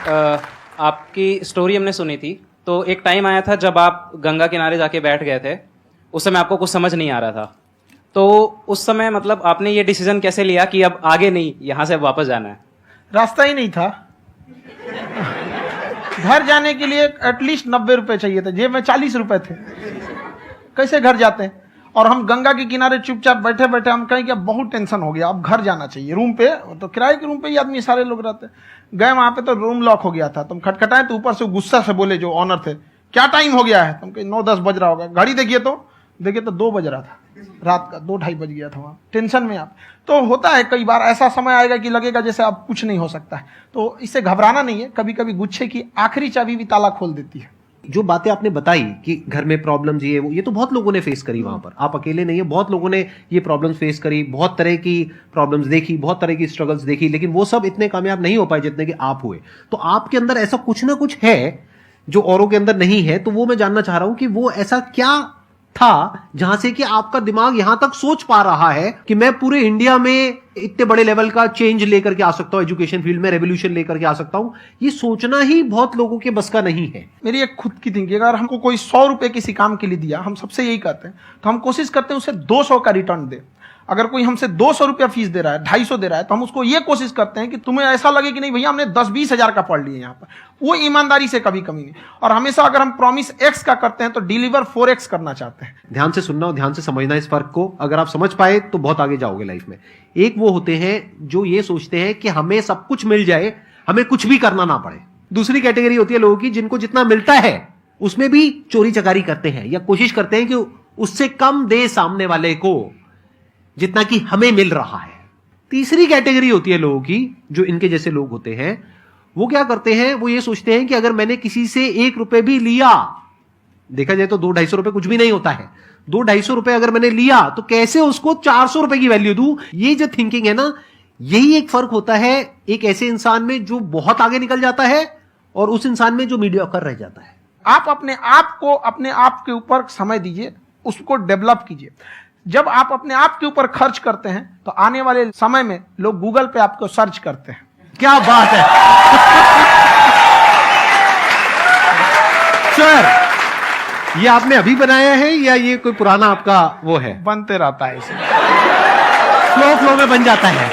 आपकी स्टोरी हमने सुनी थी, तो एक टाइम आया था जब आप गंगा किनारे जाके बैठ गए थे। उस समय आपको कुछ समझ नहीं आ रहा था, तो उस समय मतलब आपने ये डिसीजन कैसे लिया कि अब आगे नहीं, यहाँ से अब वापस जाना है? रास्ता ही नहीं था। घर जाने के लिए एटलीस्ट 90 रुपए चाहिए थे, जेब में 40 रुपए थे। कैसे घर जाते हैं? और हम गंगा के किनारे चुपचाप बैठे बैठे हम कहें कि अब बहुत टेंशन हो गया, अब घर जाना चाहिए। रूम पे तो किराए के रूम पे ही आदमी सारे लोग रहते। गए वहां पे तो रूम लॉक हो गया था। तुम खटखटाए तो ऊपर से गुस्सा से बोले जो ऑनर थे, क्या टाइम हो गया है? तुम कहे 9-10 बज रहा होगा। घड़ी देखिए तो 2 बज रहा था रात का, 2-2:30 बज गया था वहाँ। टेंशन में आप तो होता है, कई बार ऐसा समय आएगा कि लगेगा जैसे अब कुछ नहीं हो सकता है। तो इससे घबराना नहीं है। कभी कभी गुच्छे की आखिरी चाबी भी ताला खोल देती है। जो बातें आपने बताई कि घर में प्रॉब्लम्स ये तो बहुत लोगों ने फेस करी वहां पर, आप अकेले नहीं है, बहुत लोगों ने ये प्रॉब्लम्स फेस करी, बहुत तरह की प्रॉब्लम्स देखी, बहुत तरह की स्ट्रगल्स देखी, लेकिन वो सब इतने कामयाब नहीं हो पाए जितने कि आप हुए। तो आपके अंदर ऐसा कुछ ना कुछ है जो औरों के अंदर नहीं है। तो वो मैं जानना चाह रहा हूं कि वो ऐसा क्या था जहां से कि आपका दिमाग यहां तक सोच पा रहा है कि मैं पूरे इंडिया में इतने बड़े लेवल का चेंज लेकर के आ सकता हूं, एजुकेशन फील्ड में रेवोल्यूशन लेकर के आ सकता हूं। ये सोचना ही बहुत लोगों के बस का नहीं है। मेरी एक खुद की थिंकिंग, अगर हमको कोई 100 रुपए किसी काम के लिए दिया, हम सबसे यही कहते हैं, तो हम कोशिश करते हैं उसे 200 का रिटर्न दे। अगर कोई हमसे 200 रुपया फीस दे रहा है, 250 दे रहा है, तो हम उसको ये कोशिश करते हैं कि तुम्हें ऐसा लगे कि नहीं भैया हमने 10-20 हजार का पढ़ लिया यहाँ पर। वो ईमानदारी से कभी कमी नहीं। और हमेशा अगर हम प्रॉमिस X का करते हैं तो डिलीवर 4X करना चाहते हैं। ध्यान से सुनना और ध्यान से समझना इस फर्क को। अगर आप समझ पाए तो बहुत आगे जाओगे लाइफ में। एक वो होते हैं जो ये सोचते हैं कि हमें सब कुछ मिल जाए, हमें कुछ भी करना ना पड़े। दूसरी कैटेगरी होती है लोगों की जिनको जितना मिलता है उसमें भी चोरी चकारी करते हैं या कोशिश करते हैं कि उससे कम दे सामने वाले को जितना कि हमें मिल रहा है। तीसरी कैटेगरी होती है लोगों की, जो इनके जैसे लोग होते हैं, वो क्या करते हैं, वो ये सोचते हैं कि अगर मैंने किसी से 1 रुपए भी लिया, देखा जाए तो 200-250 रुपए कुछ भी नहीं होता है, 200-250 रुपए अगर मैंने लिया तो कैसे उसको 400 रुपए की वैल्यू दूं। ये जो थिंकिंग है ना, यही एक फर्क होता है एक ऐसे इंसान में जो बहुत आगे निकल जाता है और उस इंसान में जो मीडियोकर रह जाता है। आप अपने आप को अपने आप के ऊपर समय दीजिए, उसको डेवलप कीजिए। जब आप अपने आप के ऊपर खर्च करते हैं तो आने वाले समय में लोग गूगल पे आपको सर्च करते हैं। क्या बात है सर, ये आपने अभी बनाया है या ये कोई पुराना आपका वो है? बनते रहता है, इसे फ्लो में बन जाता है।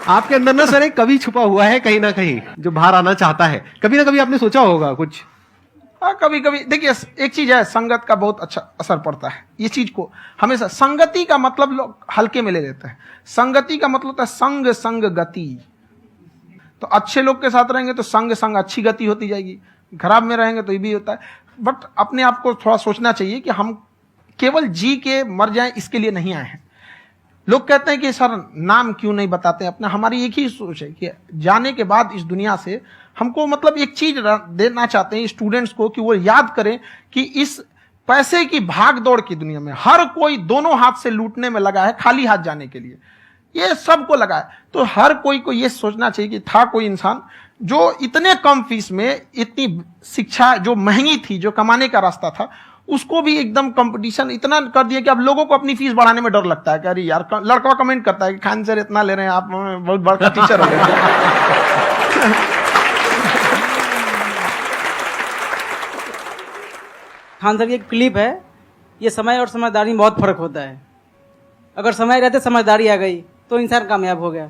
आपके अंदर ना सर एक कवि छुपा हुआ है कहीं ना कहीं जो बाहर आना चाहता है। कभी ना कभी आपने सोचा होगा कुछ? हाँ, कभी कभी देखिए, एक चीज है, संगत का बहुत अच्छा असर पड़ता है। ये चीज को हमेशा, संगति का मतलब लोग हल्के में ले लेते हैं। संगति का मतलब होता है संग संग गति। तो अच्छे लोग के साथ रहेंगे तो संग संग अच्छी गति होती जाएगी, खराब में रहेंगे तो ये भी होता है। बट अपने आप को थोड़ा सोचना चाहिए कि हम केवल जी के मर जाएं इसके लिए नहीं आए हैं। लोग कहते हैं कि सर नाम क्यों नहीं बताते अपना। हमारी एक ही सोच है कि जाने के बाद इस दुनिया से हमको मतलब एक चीज देना चाहते हैं स्टूडेंट्स को, कि वो याद करें कि इस पैसे की भाग दौड़ की दुनिया में हर कोई दोनों हाथ से लूटने में लगा है, खाली हाथ जाने के लिए ये सबको लगा है। तो हर कोई को ये सोचना चाहिए कि था कोई इंसान जो इतने कम फीस में इतनी शिक्षा जो महंगी थी, जो कमाने का रास्ता था, उसको भी एकदम कंपटीशन इतना कर दिया कि अब लोगों को अपनी फीस बढ़ाने में डर लगता है कि अरे यार, लड़का कमेंट करता है कि खान सर इतना ले रहे हैं, आप बहुत बड़ा टीचर हो गए। खान सर की एक क्लिप है, ये समय और समझदारी में बहुत फर्क होता है। अगर समय रहते समझदारी आ गई तो इंसान कामयाब हो गया,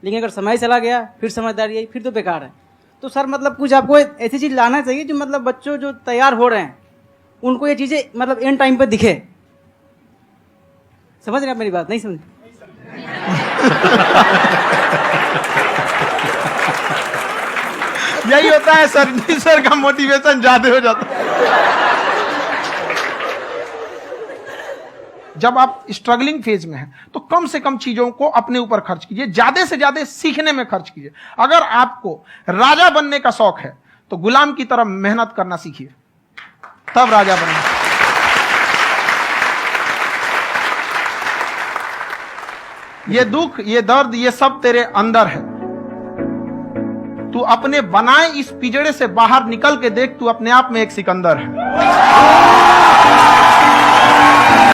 लेकिन अगर समय चला गया फिर समझदारी आई फिर तो बेकार है। तो सर मतलब कुछ आपको ऐसी चीज लाना चाहिए जो मतलब बच्चों जो तैयार हो रहे हैं उनको ये चीजें मतलब एंड टाइम पे दिखे। समझ रहे आप मेरी बात? नहीं समझ? यही होता है सर, सर का मोटिवेशन ज्यादा हो जाता है। जब आप स्ट्रगलिंग फेज में हैं तो कम से कम चीजों को अपने ऊपर खर्च कीजिए, ज्यादा से ज्यादा सीखने में खर्च कीजिए। अगर आपको राजा बनने का शौक है तो गुलाम की तरह मेहनत करना सीखिए, तब राजा बनेंगे। ये दुख, ये दर्द, ये सब तेरे अंदर है। तू अपने बनाए इस पिंजड़े से बाहर निकल के देख, तू अपने आप में एक सिकंदर है।